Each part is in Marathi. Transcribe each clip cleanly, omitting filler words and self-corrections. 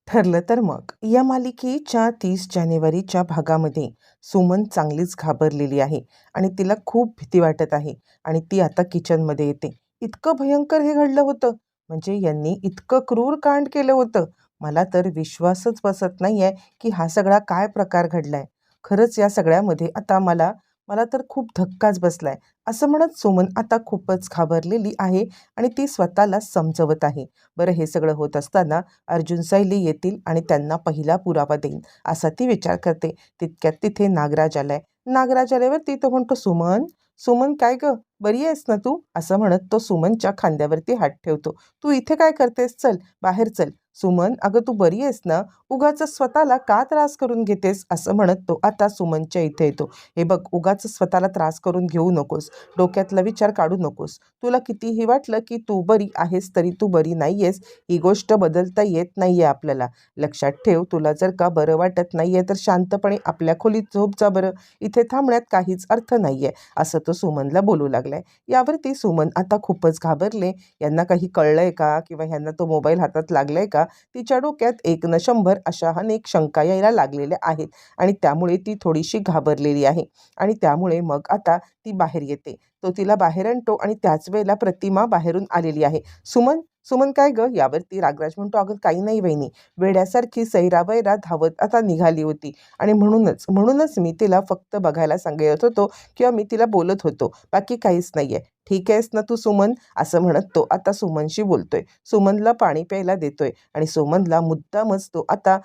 ठरलं तर मग या मालिकेच्या 30 जानेवारीच्या भागामध्ये सुमन चांगलीच घाबरलेली आहे आणि तिला खूप भीती वाटत आहे आणि ती आता किचनमध्ये येते. इतकं भयंकर हे घडलं होतं, म्हणजे यांनी इतकं क्रूर कांड केलं होतं. मला तर विश्वासच बसत नाहीये की हा सगळा काय प्रकार घडलाय. खरंच या सगळ्यामध्ये आता मला मला तर खूप धक्काच बसलाय. असं म्हणत सुमन आता खूपच घाबरलेली आहे आणि ती स्वतःला समजवत आहे. बरं, हे सगळं होत असताना अर्जुन सायली येतील आणि त्यांना पहिला पुरावा देईन असा ती विचार करते. तितक्यात तिथे नागराज आलाय. नागराज आल्यावरती तो म्हणतो, सुमन, सुमन काय ग, बरी आहेस ना तू? असं म्हणत तो सुमनच्या खांद्यावरती हात ठेवतो. तू इथे काय करतेस? चल बाहेर चल. सुमन, अगं तू बरी आहेस ना? उगाच स्वतःला का त्रास करून घेतेस? असं म्हणत तो आता सुमनच्या इथे येतो. हे बघ, उगाच स्वतःला त्रास करून घेऊ नकोस. डोक्यातला विचार काढू नकोस. तुला कितीही वाटलं की तू बरी आहेस तरी तू बरी नाहीयेस. ही गोष्ट बदलता येत नाहीये आपल्याला. लक्षात ठेव, तुला जर का बरं वाटत नाहीये तर शांतपणे आपल्या खोलीत झोप जा बरं. इथे थांबण्यात काहीच अर्थ नाहीये, असं तो सुमनला बोलू लागलाय. यावरती सुमन आता खूपच घाबरले. यांना काही कळलंय का किंवा ह्यांना तो मोबाईल हातात लागलाय का? तिच्या डोक्यात एक न शंभर अशा अनेक शंका यायला लागलेल्या आहेत आणि त्यामुळे ती थोडीशी घाबरलेली आहे आणि त्यामुळे मग आता ती बाहेर येते. तो तिला बाहेर आणतो आणि त्याच वेळेला प्रतिमा बाहेरून आलेली आहे. सुमन, सुमन काय ग? यावरती रागराज म्हणतो, अगं काही नाही वहिनी, वेड्यासारखी सैरावैरा धावत आता निघाली होती आणि म्हणूनच म्हणूनच मी तिला फक्त बघायला सांगत होतो किंवा मी तिला बोलत होतो, बाकी काहीच नाहीये. ठीक आहेस ना तू सुमन? असं म्हणत तो आता सुमनशी बोलतोय. सुमनला पाणी प्यायला देतोय आणि सुमनला मुद्दामच तो आता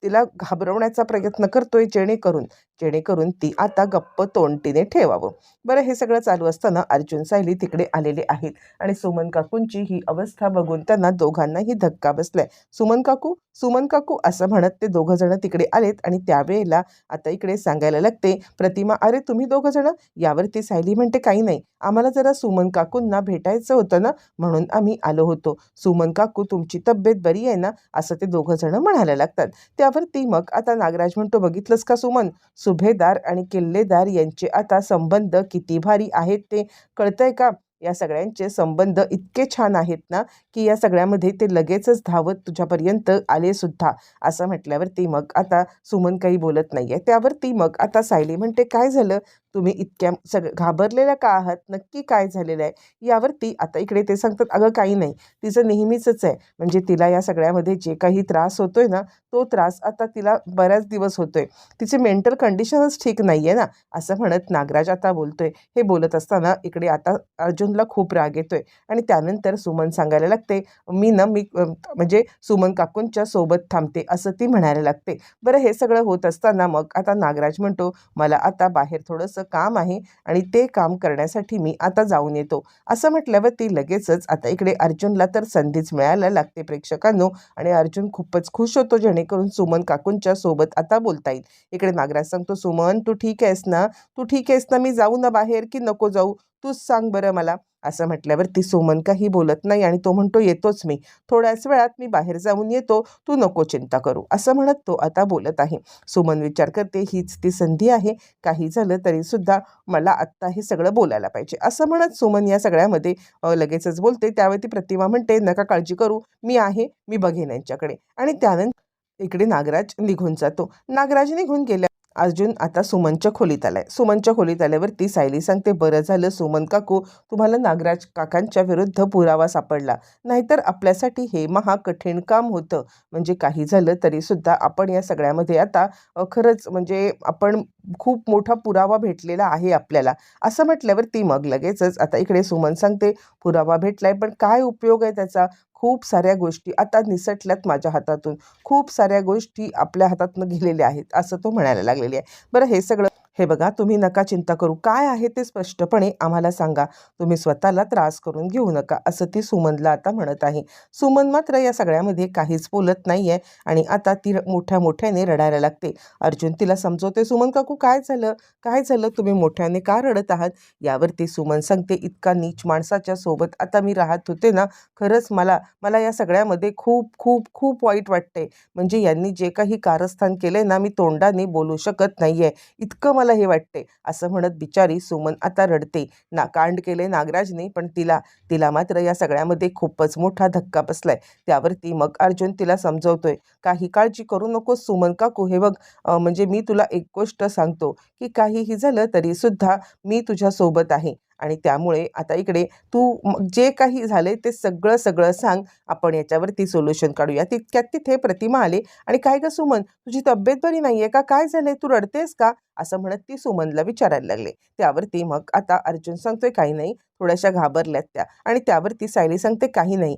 तिला घाबरवण्याचा प्रयत्न करतोय, जेणेकरून जेणेकरून ती आता गप्प तोंड तिने ठेवावं. बरं, हे सगळं चालू असताना अर्जुन सायली तिकडे आलेले आहेत आणि सुमन काकूंची ही अवस्था बघून त्यांना दोघांनाही धक्का बसलाय. सुमन काकू, सुमन काकू असं म्हणत ते दोघं जण तिकडे आलेत आणि त्यावेळेला आता इकडे सांगायला लागते प्रतिमा, अरे तुम्ही दोघं जण? यावरती सायली म्हणते, काही नाही, आम्हाला जरा सुमन काकूंना भेटायचं होतं ना, म्हणून आम्ही आलो होतो. सुमन काकू, तुमची तब्येत बरी आहे ना? असं ते दोघं जण म्हणायला लागतात. त्यावरती मग आता नागराज म्हणतो, बघितलंस का सुमन, सुभेदार आणि किल्लेदार यांचे आता संबंध किती भारी आहेत ते कळतंय का? या सगळ्यांचे संबंध इतके छान आहेत ना, की या सगळ्यामध्ये ते लगेचच धावत तुझ्यापर्यंत आले सुद्धा. असं म्हटल्यावरती मग आता सुमन काही बोलत नाहीये. त्यावरती मग आता सायली म्हणते, काय झालं? तुम्ही इतक्या घाबरलेल्या का आहात? नक्की काय झालेलं आहे? यावरती आता इकडे ते सांगतात, अगं काही नाही, तिचं नेहमीचंच आहे. म्हणजे तिला या सगळ्यामध्ये जे काही त्रास होतोय ना, तो त्रास आता तिला बऱ्याच दिवस होतोय. तिची मेंटल कंडिशनच ठीक नाहीये ना, असं म्हणत नागराज आता बोलतोय. हे बोलत असताना इकडे आता अर्जुनला खूप राग येतोय आणि त्यानंतर सुमन सांगायला लागते, म्हणजे सुमन काकूंच्या सोबत थांबते असं ती म्हणायला लागते. बरं, हे सगळं होत असताना मग आता नागराज म्हणतो, मला आता बाहेर थोडंसं काम आहे आणि ते काम करण्यासाठी मी आता जाऊन येतो. असं म्हटल्यावर ती लगेचच आता इकडे अर्जुनला तर संधीच मिळायला लागते प्रेक्षकांनो आणि अर्जुन खूपच खुश होतो, जेणेकरून सुमन काकूंच्या सोबत आता बोलता येईल. इकडे नागराज सांगतो, सुमन तू ठीक आहेस ना? तू ठीक आहेस ना? मी जाऊ ना बाहेर की नको जाऊ? तूच सांग बरं मला. असं म्हटल्यावरती सुमन काही बोलत नाही आणि तो म्हणतो, येतोच मी. थोड्याच वेळात मी बाहेर जाऊन येतो. तू नको चिंता करू. असं म्हणत तो आता बोलत आहे. सुमन विचार करते, हीच ती संधी आहे. काही झालं तरी सुद्धा मला आत्ता हे सगळं बोलायला पाहिजे. असं म्हणत सुमन या सगळ्यामध्ये लगेचच बोलते. त्यावेळी ती प्रतिमा म्हणते, नका काळजी करू. मी आहे. मी बघेन यांच्याकडे. आणि त्यानंतर इकडे नागराज निघून जातो. नागराज निघून गेल्या अर्जुन आता सुमनच्या खोलीत आलाय. सुमनच्या खोलीत आल्यावरती सायली सांगते, बरं झालं सुमन काकू, तुम्हाला नागराज काकांच्या विरुद्ध पुरावा सापडला. नाहीतर आपल्यासाठी हे महा कठीण काम होतं. म्हणजे काही झालं तरी सुद्धा आपण या सगळ्यामध्ये आता खरंच म्हणजे आपण खूप मोठा पुरावा भेटलेला आहे आपल्याला. असं म्हटल्यावरती मग लगेचच आता इकडे सुमन सांगते, पुरावा भेटलाय पण काय उपयोग आहे त्याचा? खूप साऱ्या गोष्टी आता निसटल्यात माझ्या हातातून. खूप साऱ्या गोष्टी आपल्या हातातनं गेलेल्या आहेत, असं तो म्हणायला लागलेली आहे. बरं, हे सगळं हे बघा, तुम्ही नका चिंता करू. काय आहे ते स्पष्टपणे आम्हाला सांगा. तुम्ही स्वतःला त्रास करून घेऊ नका, असं ती सुमनला आता म्हणत आहे. सुमन मात्र या सगळ्यामध्ये काहीच बोलत नाहीये आणि आता ती मोठ्या मोठ्याने रडायला लागते. अर्जुन तिला समजवते, सुमन काकू काय झालं? काय झालं? तुम्ही मोठ्याने का रडत आहात? यावरती सुमन सांगते, इतका नीच माणसाच्या सोबत आता मी राहत होते ना, खरंच मला मला या सगळ्यामध्ये खूप खूप खूप वाईट वाटते. म्हणजे यांनी जे काही कारस्थान केलंय ना, मी तोंडाने बोलू शकत नाहीये. इतकं मला हे वाटते, असं म्हणत बिचारी सुमन आता रडते. कांड केले नागराजने, पण तिला तिला मात्र या सगळ्यामध्ये खूपच मोठा धक्का बसलाय. त्यावरती मग अर्जुन तिला समजवतोय, काही काळजी करू नकोस सुमन काकू. हे बघ, म्हणजे मी तुला एक गोष्ट सांगतो, की काहीही झालं तरी सुद्धा मी तुझ्या सोबत आहे. आणि त्यामुळे आता इकडे तू जे काही झाले ते सगळं सगळं सांग, आपण याच्यावरती सोल्युशन काढूया. तितक्यात तिथे प्रतिमा आले आणि काय ग सुमन, तुझी तब्येत बरी नाहीये का, काय झालंय, तू रडतेस का, असं म्हणत ती सुमनला विचारायला लागले. त्यावरती मग आता अर्जुन सांगतोय काही नाही, थोड्याशा घाबरल्यात त्या. आणि त्यावरती सायली सांगते काही नाही,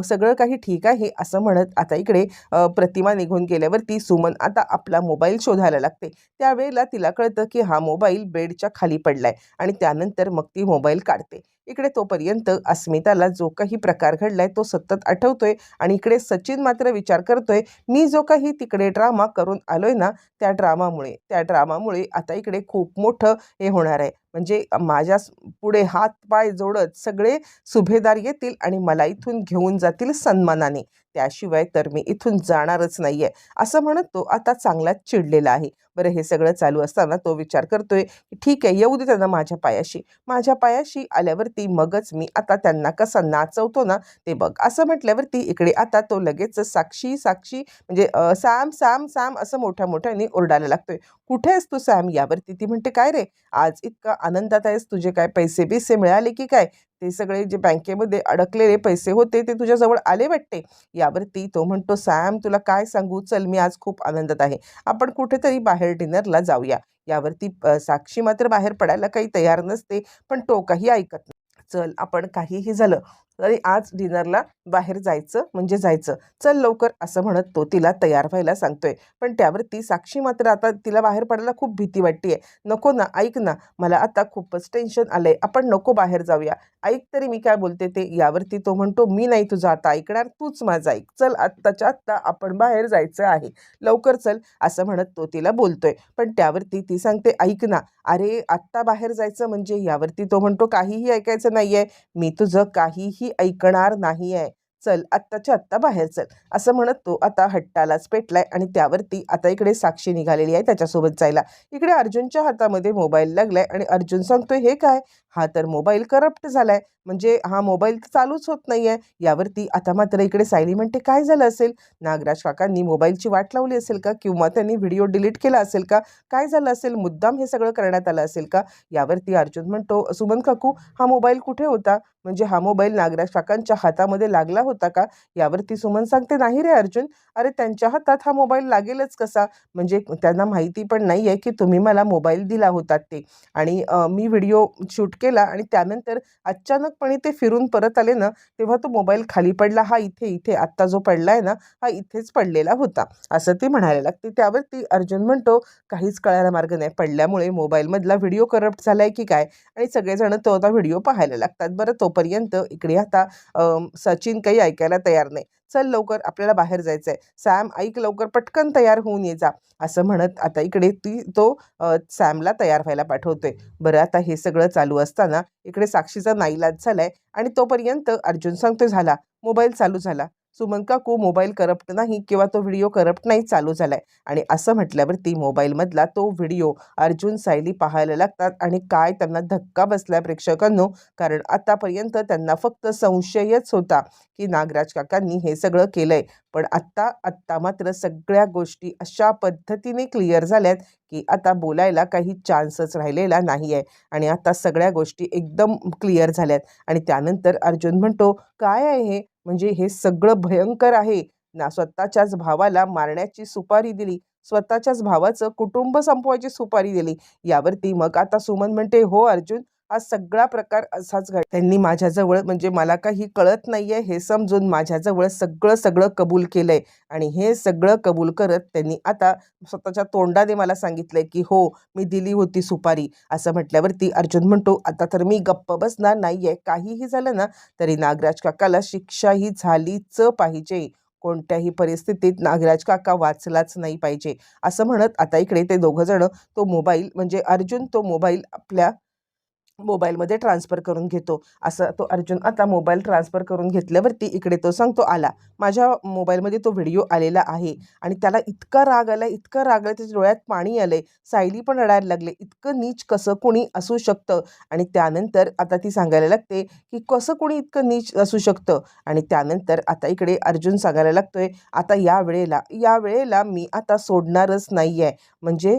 सगळं काही ठीक आहे, असं म्हणत आता इकडे प्रतिमा निघून गेल्यावरती सुमन आता आपला मोबाईल शोधायला लागते. त्यावेळेला तिला कळतं की हा मोबाईल बेडच्या खाली पडलाय आणि त्यानंतर मग ती मोबाईल काढते. इकडे तोपर्यंत अस्मिताला जो काही प्रकार घडलाय तो सतत आठवतोय आणि इकडे सचिन मात्र विचार करतोय, मी जो काही तिकडे ड्रामा करून आलोय ना, त्या ड्रामामुळे आता इकडे खूप मोठं हे होणार आहे. म्हणजे माझ्या पुढे हात पाय जोडत सगळे सुभेदार येतील आणि मला इथून घेऊन जातील सन्मानाने. त्याशिवाय तर मी इथून जाणारच नाहीये, असं म्हणत तो आता चांगलाच चिडलेला आहे. बरं, हे सगळं चालू असताना तो विचार करतोय, की ठीक आहे, येऊ दे त्यांना माझ्या पायाशी आल्यावरती मगच मी आता त्यांना कसा नाचवतो ना ते बघ, असं म्हटल्यावरती इकडे आता तो लगेच साक्षी साक्षी म्हणजे सॅम सॅम सॅम असं मोठ्या मोठ्याने ओरडायला लागतोय. कुठे आहेस तू सॅम, यावरती ती म्हणते काय रे, आज इतका आनंदात आहेस, तुझे काय पैसे बिसे मिळाले की काय, ते सगळे जे बँकेमध्ये अडकलेले पैसे होते ते तुझ्याजवळ आले वाटते. यावरती तो म्हणतो, सॅम तुला काय सांगू, चल मी आज खूप आनंदात आहे, आपण कुठेतरी बाहेर डिनरला जाऊया. यावरती साक्षी मात्र बाहेर पडायला काही तयार नसते, पण तो काही ऐकत नाही. चल, आपण काहीही झालं तरी आज डिनरला बाहेर जायचं म्हणजे जायचं, चल लवकर, असं म्हणत तो तिला तयार व्हायला सांगतोय. पण त्यावरती साक्षी मात्र आता तिला बाहेर पडायला खूप भीती वाटतेय. नको ना, ऐक ना, मला आता खूपच टेन्शन आलंय, आपण नको बाहेर जाऊया, ऐक तरी मी काय बोलते ते. यावरती तो म्हणतो, मी नाही तुझं आता ऐकणार, तूच माझं ऐक, चल आत्ताच्या आत्ता आपण बाहेर जायचं आहे, लवकर चल, असं म्हणत तो तिला बोलतोय. पण त्यावरती ती सांगते, ऐक ना, अरे आत्ता बाहेर जायचं म्हणजे. यावरती तो म्हणतो, काहीही ऐकायचं नाहीये, मी तुझं काहीही ऐकणार नाहीये, चल आत्ताच्या आत्ता बाहेर चल, असं म्हणत तो आता हट्टालाच पेटलाय. आणि त्यावरती आता इकडे साक्षी निघालेली आहे त्याच्यासोबत जायला. इकडे अर्जुनच्या हातामध्ये मोबाईल लागलाय आणि अर्जुन सांगतोय, हे काय, हा तर मोबाईल करप्ट झालाय, म्हणजे हा मोबाईल तर चालूच होत नाहीये. यावरती आता मात्र इकडे सायली म्हणते, काय झालं असेल, नागराज काकांनी मोबाईलची वाट लावली असेल का, किंवा त्यांनी व्हिडिओ डिलीट केला असेल का, काय झालं असेल, मुद्दाम हे सगळं करण्यात आलं असेल का. यावरती अर्जुन म्हणतो, सुमन काकू, हा मोबाईल कुठे होता, म्हणजे हा मोबाईल नागराज काकांच्या हातामध्ये लागला होता का. यावरती सुमन सांगते, नाही रे अर्जुन, अरे त्यांच्या हातात हा मोबाईल लागेलच कसा, म्हणजे त्यांना माहिती पण नाही आहे की तुम्ही मला मोबाईल दिला होता ते. आणि मी व्हिडिओ शूट केला आणि त्यानंतर अचानकपणे ते फिरून परत आले ना, तेव्हा तो मोबाईल खाली पडला, हा इथे इथे आत्ता जो पडला आहे ना, हा इथेच पडलेला होता, असं ते म्हणायला लागते. त्यावरती अर्जुन म्हणतो, काहीच कळायला मार्ग नाही, पडल्यामुळे मोबाईलमधला व्हिडिओ करप्ट झालाय की काय. आणि सगळेजण तो आता व्हिडिओ पाहायला लागतात. बरं, तोपर्यंत इकडे आता सचिन काही ऐकायला तयार नाही. चल लवकर, आपल्याला बाहेर जायचंय, सॅम ऐक लवकर, पटकन तयार होऊन ये जा, असं म्हणत आता इकडे तो सॅमला तयार व्हायला पाठवतोय. बरं, आता हे सगळं चालू असताना इकडे साक्षीचा नाईलाज झालाय आणि तोपर्यंत अर्जुन सांगतोय, झाला मोबाईल चालू झाला, सुमन काकू, मोबाईल करप्ट नाही किंवा तो व्हिडिओ करप्ट नाही, चालू झालाय. आणि असं म्हटल्यावरती मोबाईलमधला तो व्हिडिओ अर्जुन सायली पाहायला लागतात आणि काय त्यांना धक्का बसलाय प्रेक्षकांनो, कारण आतापर्यंत त्यांना फक्त संशयच होता की नागराज काकांनी हे सगळं केलंय. पण आत्ता मात्र सगळ्या गोष्टी अशा पद्धतीने क्लिअर झाल्यात की आता बोलायला काही चान्सच राहिलेला नाही आहे. आणि आता सगळ्या गोष्टी एकदम क्लिअर झाल्यात. आणि त्यानंतर अर्जुन म्हणतो, काय आहे हे, म्हणजे हे सगळं भयंकर आहे ना, स्वतःच्याच भावाला मारण्याची सुपारी दिली, स्वतःच्याच भावाचं कुटुंब संपवायची सुपारी दिली. यावरती मग आता सुमन म्हणते, हो अर्जुन, हा सगळा प्रकार असाच घड, त्यांनी माझ्याजवळ, म्हणजे मला काही कळत नाहीये हे समजून माझ्याजवळ सगळं सगळं कबूल केलंय. आणि हे सगळं कबूल करत त्यांनी आता स्वतःच्या तोंडाने मला सांगितलंय की हो, मी दिली होती सुपारी, असं म्हटल्यावरती अर्जुन म्हणतो, आता तर मी गप्प बसणार नाहीये, काहीही झालं ना तरी नागराज काकाला शिक्षा ही झालीच पाहिजे, कोणत्याही परिस्थितीत नागराज काका वाचलाच नाही पाहिजे, असं म्हणत आता इकडे ते दोघं जण तो मोबाईल, म्हणजे अर्जुन तो मोबाईल आपल्या मोबाईलमध्ये ट्रान्सफर करून घेतो. असं तो अर्जुन आता मोबाईल ट्रान्सफर करून घेतल्यावरती इकडे तो सांगतो, आला. माझ्या मोबाईलमध्ये तो व्हिडिओ आलेला आहे आणि त्याला इतका राग आला, इतका राग आला, त्याच्या डोळ्यात पाणी आलंय. सायली पण रडायला लागले. इतकं नीच कसं कोणी असू शकतं? आणि त्यानंतर आता ती सांगायला लागते, की कसं कोणी इतकं नीच असू शकतं? आणि त्यानंतर आता इकडे अर्जुन सांगायला लागतोय, आता या वेळेला मी आता सोडणारच नाहीये. म्हणजे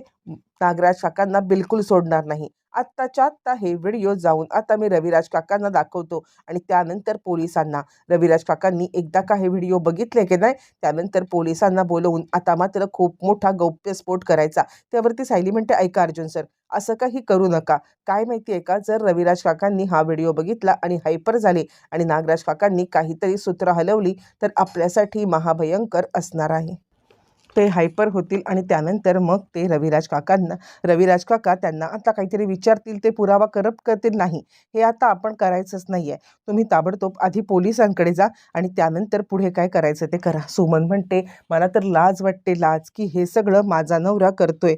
नागराज काकांना बिलकुल सोडणार नाही. आत्ताच्या आत्ता हे व्हिडिओ जाऊन आता मी रविराज काकांना दाखवतो आणि त्यानंतर पोलिसांना. रविराज काकांनी एकदा का हे व्हिडिओ बघितले की नाही, त्यानंतर पोलिसांना बोलवून आता मात्र खूप मोठा गौप्यस्फोट करायचा. त्यावरती सायली म्हणते, ऐका अर्जुन सर, असं काही करू नका. काय माहिती आहे का, जर रविराज काकांनी हा व्हिडिओ बघितला आणि हायपर झाले आणि नागराज काकांनी काहीतरी सूत्र हलवली तर आपल्यासाठी महाभयंकर असणार आहे. ते हायपर होतील आणि त्यानंतर मग ते रविराज काका त्यांना आता काहीतरी विचारतील, ते पुरावा करप्ट करतील. नाही, हे आता आपण करायचंच नाहीये. तुम्ही ताबडतोब आधी पोलिसांकडे जा आणि त्यानंतर पुढे काय करायचं ते करा. सुमन म्हणते, मला तर लाज वाटते, लाज, की हे सगळं माझा नवरा करतोय.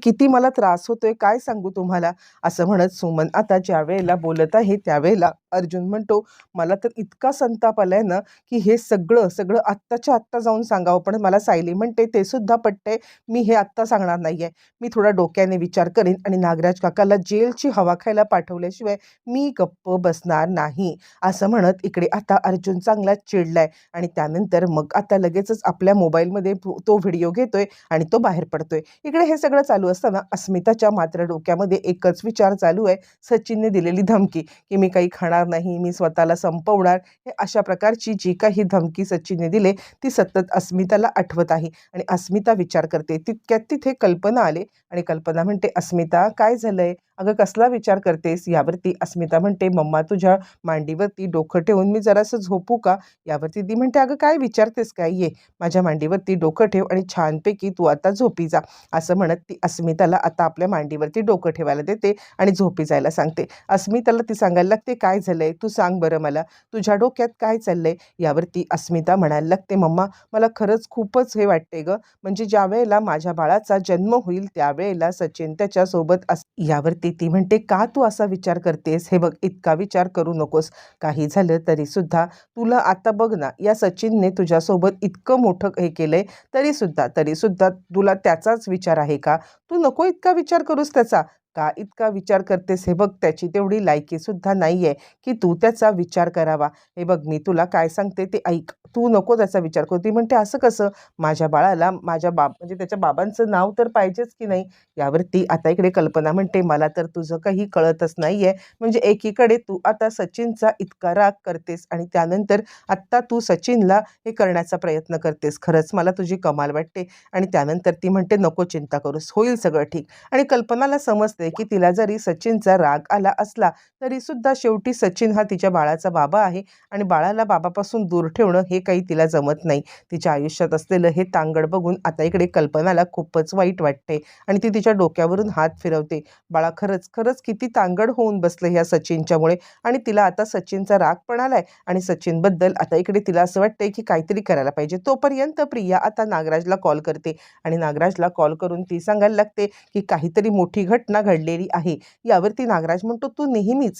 किती मला त्रास होतोय काय सांगू तुम्हाला. असं म्हणत सुमन आता ज्या वेळेला बोलत आहे त्यावेळेला अर्जुन म्हणतो, मला तर इतका संताप आलाय ना, की हे सगळं सगळं आत्ताच्या आत्ता जाऊन सांगावं. पण मला सायली म्हणते ते सुद्धा पटतंय. मी हे आत्ता सांगणार नाहीये. मी थोडा डोक्याने विचार करेन आणि नागराज काकाला जेलची हवा खायला पाठवल्याशिवाय मी गप्प बसणार नाही. असं म्हणत इकडे आता अर्जुन चांगलाच चिडलाय आणि त्यानंतर मग आता लगेचच आपल्या मोबाईलमध्ये तो व्हिडिओ घेतोय आणि तो बाहेर पडतोय. इकडे हे सगळं चालू असताना अस्मिताच्या मात्र डोक्यामध्ये एकच विचार चालू आहे, सचिनने दिलेली धमकी, की मी काही खाणार नाही, मी स्वतःला संपवणार. हे अशा प्रकारची जी काही धमकी सचिनने दिली ती सतत अस्मिताला आठवत आहे आणि अस्मिता विचार करते. तितक्यात तिथे कल्पना आले आणि कल्पना म्हणते, अस्मिता काय झालंय? अगं कसला विचार करतेस? यावरती अस्मिता म्हणते, मम्मा तुझ्या मांडीवरती डोकं ठेवून मी जरासं झोपू का? यावरती ती म्हणते, अगं काय विचारतेस काय? ये माझ्या मांडीवरती डोकं ठेव आणि छानपैकी तू आता झोपी जा. असं म्हणत ती अस्मिताला आता आपल्या मांडीवरती डोकं ठेवायला देते आणि झोपी जायला सांगते. अस्मिताला ती सांगायला लागते, काय झालंय? तू सांग बरं मला, तुझ्या डोक्यात काय चाललंय? यावरती अस्मिता म्हणायला लागते, मम्मा मला खरंच खूपच हे वाटते गं. म्हणजे ज्यावेळेला माझ्या बाळाचा जन्म होईल त्यावेळेला सचिन त्याच्यासोबत यावरती ती म्हणते, का तू असा विचार करतेस? हे बघ, इतका विचार करू नकोस. काही झालं तरी सुद्धा तुला आता बघ ना, या सचिनने तुझ्यासोबत इतकं मोठं हे केलंय, तरी सुद्धा तुला त्याचाच विचार आहे का? तू नको इतका विचार करूस त्याचा. का इतका विचार करतेस? हे बघ, त्याची तेवढी लायकी सुद्धा नाहीये की तू त्याचा विचार करावा. हे बघ, मी तुला काय सांगते ते ऐक. तू नको त्याचा विचार करू. ती म्हणते, असं कसं? माझ्या बाळाला म्हणजे त्याच्या बाबांचं नाव तर पाहिजेच की नाही? यावरती आता इकडे कल्पना म्हणते, मला तर तुझं काही कळतच नाहीये. म्हणजे एकीकडे तू आता सचिनचा इतका राग करतेस आणि त्यानंतर आत्ता तू सचिनला हे करण्याचा प्रयत्न करतेस. खरंच मला तुझी कमाल वाटते. आणि त्यानंतर ती म्हणते, नको चिंता करूस, होईल सगळं ठीक. आणि कल्पनाला समजते की तिला जरी सचिनचा राग आला असला तरी सुद्धा शेवटी सचिन हा तिच्या बाळाचा बाबा आहे आणि बाळाला बाबापासून दूर ठेवणं हे काही तिला जमत नाही. तिच्या आयुष्यात असलेलं हे तांगड बघून आता इकडे कल्पनाला खूपच वाईट वाटते आणि ती तिच्या डोक्यावरून हात फिरवते. बाळा खरंच खरंच किती तांगड होऊन बसलं ह्या सचिनच्यामुळे आणि तिला आता सचिनचा राग पण आलाय आणि सचिनबद्दल आता इकडे तिला असं वाटतंय की काहीतरी करायला पाहिजे. तोपर्यंत प्रिया आता नागराजला कॉल करते आणि नागराजला कॉल करून ती सांगायला लागते की काहीतरी मोठी घटना घडलेली आहे. यावरती नागराज म्हणतो, तू नेहमीच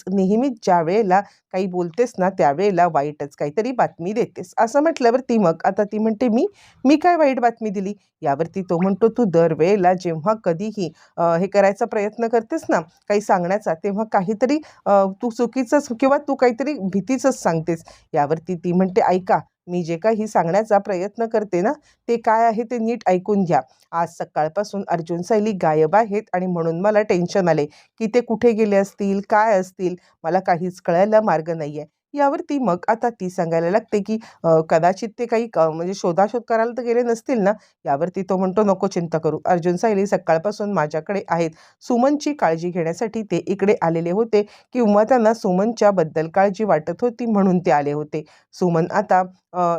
ज्या वेळेला काही बोलतेस ना त्यावेळेला वाईटच काहीतरी बातमी देतेस. असं म्हटल्यावरती मग आता ती म्हणते, मी मी काय वाईट बातमी दिली? यावरती तो म्हणतो, तू दरवेळेला जेव्हा कधीही हे करायचा प्रयत्न करतेस ना काही सांगण्याचा, तेव्हा काहीतरी तू चुकीचंच किंवा तू काहीतरी भीतीचंच सांगतेस. यावरती ती म्हणते, ऐका, मी जे काही सांगण्याचा प्रयत्न करते ना ते काय आहे ते नीट ऐकून घ्या. आज सकाळपासून अर्जुन सायली गायब आहेत आणि म्हणून मला टेन्शन आले की ते कुठे गेले असतील, काय असतील, मला काहीच कळायला मार्ग नाहीये. यावरती मग आता ती सांगायला लागते की कदाचित ते काही म्हणजे शोधाशोध करायला तर गेले नसतील ना. यावरती तो म्हणतो, नको चिंता करू, अर्जुन सायली सकाळपासून माझ्याकडे आहेत. सुमनची काळजी घेण्यासाठी ते इकडे आलेले होते किंवा त्यांना सुमनच्या बद्दल काळजी वाटत होती म्हणून ते आले होते. सुमन आता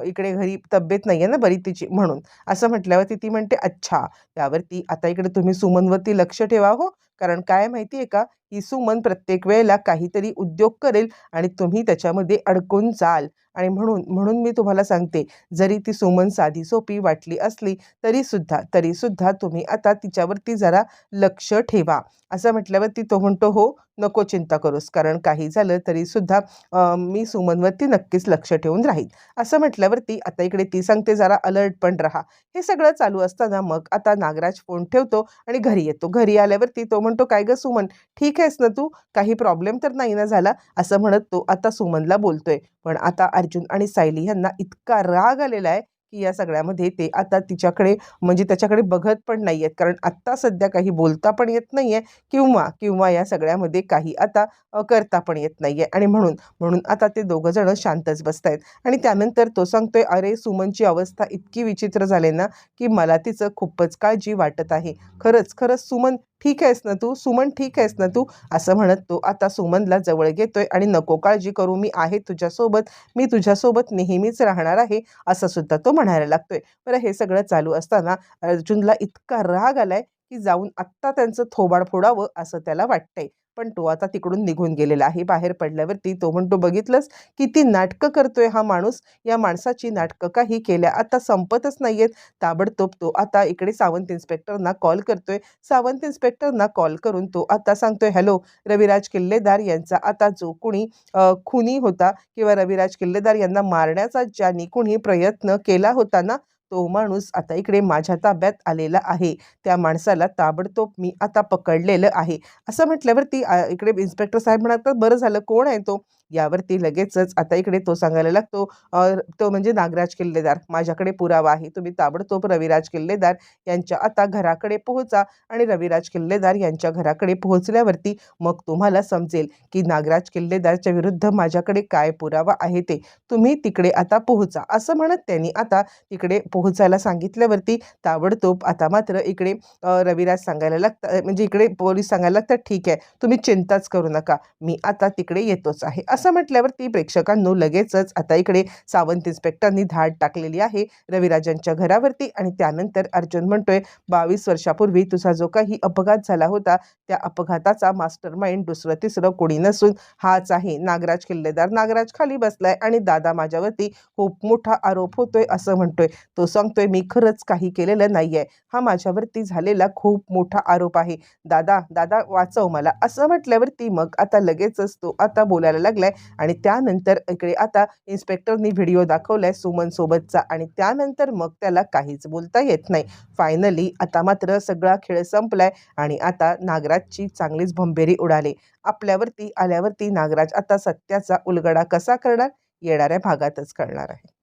इकडे घरी तब्येत नाही आहे ना बरी तिची म्हणून. असं म्हटल्यावरती ती म्हणते, अच्छा. त्यावरती आता इकडे तुम्ही सुमनवरती लक्ष ठेवा हो. कारण काय माहिती आहे का, ही सुमन प्रत्येक वेळेला काहीतरी उद्योग करेल आणि तुम्ही त्याच्यामध्ये अडकून जाल आणि म्हणून म्हणून मी तुम्हाला सांगते, जरी ती सुमन साधी सोपी वाटली असली तरीसुद्धा तुम्ही आता तिच्यावरती जरा लक्ष ठेवा. असं म्हटल्यावरती तो म्हणतो, "हो, नको चिंता करूस, कारण काही झालं तरीसुद्धा मी सुमनवरती नक्कीच लक्ष ठेवून राहील." असं म्हटल्यावरती आता इकडे ती सांगते, "जरा अलर्ट पण राहा." हे सगळं चालू असताना मग आता नागराज फोन ठेवतो आणि घरी येतो. घरी आल्यावरती तो म्हणतो, "काय गं सुमन, ठीक आहेस ना तू? काही प्रॉब्लेम तर नाही ना झाला?" असं म्हणत तो आता सुमनला बोलतोय. पण आता अर्जुन आणि सायली ह्यांना इतका राग आलेला आहे, की या सगळ्यामध्ये ते आता तिच्याकडे म्हणजे त्याच्याकडे बघत पण नाहीयेत. कारण आत्ता सध्या काही बोलता पण येत नाहीये किंवा किंवा या सगळ्यामध्ये काही आता करता पण येत नाहीये आणि म्हणून म्हणून आता ते दोघं जण शांतच बसतायत आणि त्यानंतर तो सांगतोय, "अरे, सुमनची अवस्था इतकी विचित्र झाली ना, की मला तिचं खूपच काळजी वाटत आहे. खरंच सुमन ठीक आहेस ना तू? सुमन ठीक आहेस ना तू?" असं म्हणत तो आता सुमनला जवळ घेतोय आणि "नको काळजी करू, मी आहे तुझ्यासोबत. मी तुझ्यासोबत नेहमीच राहणार आहे." असं सुद्धा तो म्हणायला लागतोय. बरं हे सगळं चालू असताना अर्जुनला इतका राग आलाय, की जाऊन आत्ता त्यांचं थोबाड फोडावं असं त्याला वाटतंय. पण तो आता तिकडून निघून गेलेला आहे. बाहेर पडल्यावरती तो म्हणतो, "बघितलंस किती नाटकं करतोय हा माणूस. या माणसाची नाटकं काही केल्या आता संपतच नाहीयेत." ताबडतोब तो आता इकडे सावंत इन्स्पेक्टरना कॉल करतोय. सावंत इन्स्पेक्टरना कॉल करून तो आता सांगतोय, "हॅलो, रविराज किल्लेदार यांचा आता जो कुणी खुनी होता किंवा रविराज किल्लेदार यांना मारण्याचा ज्यांनी कुणी प्रयत्न केला होता ना, तो माणूस आता इकडे माझ्या ताब्यात आलेला आहे. त्या माणसाला ताबडतोब मी आता पकडलेलं आहे." असं म्हटल्यावरती इकडे इन्स्पेक्टर साहेब म्हणतात, "बरं झालं, कोण आहे तो?" यावरती लगेचच आता इकडे तो सांगायला लागतो, तो म्हणजे नागराज किल्लेदार. "माझ्याकडे पुरावा आहे. तुम्ही ताबडतोब रविराज किल्लेदार यांच्या आता घराकडे पोहोचा आणि रविराज किल्लेदार यांच्या घराकडे पोहोचल्यावरती मग तुम्हाला समजेल, की नागराज किल्लेदारच्या विरुद्ध माझ्याकडे काय पुरावा आहे ते. तुम्ही तिकडे आता पोहोचा." असं म्हणत त्यांनी आता तिकडे पोहोचायला सांगितल्यावरती ताबडतोब आता मात्र इकडे रविराज सांगायला लागतात म्हणजे इकडे पोलीस सांगायला लागतात, "ठीक आहे, तुम्ही चिंताच करू नका. मी आता तिकडे येतोच आहे." असं म्हटल्यावरती प्रेक्षकांनो लगेचच आता इकडे सावंत इन्स्पेक्टरनी धाड टाकलेली आहे रविराजांच्या घरावरती आणि त्यानंतर अर्जुन म्हणतोय, "22 वर्षापूर्वी तुझा जो काही अपघात झाला होता, त्या अपघाताचा मास्टरमाइंड दुसरं-तिसरं कोणी नसून हाच आहे नागराज किल्लेदार. नागराज खाली बसलाय आणि दादा माझ्यावरती खूप मोठा आरोप होतोय." असं म्हणतोय. तो सांगतोय, "मी खरंच काही केलेलं नाहीये. हा माझ्यावरती झालेला खूप मोठा आरोप आहे. दादा, दादा वाचव मला." असं म्हटल्यावरती मग आता लगेचच तो आता बोलायला लागलाय आणि त्यानंतर इकडे आता इन्स्पेक्टरनी व्हिडिओ दाखवलाय सुमनसोबतचा आणि त्यानंतर मग त्याला काहीच बोलता येत नाही. फायनली आता मात्र सगळा खेळ संपलाय आणि आता नागराजची चांगलीच भंभेरी उडाली. आपल्यावरती आल्यावरती नागराज आता सत्याचा उलगडा कसा करणार? येणाऱ्या भागातच कळणार आहे.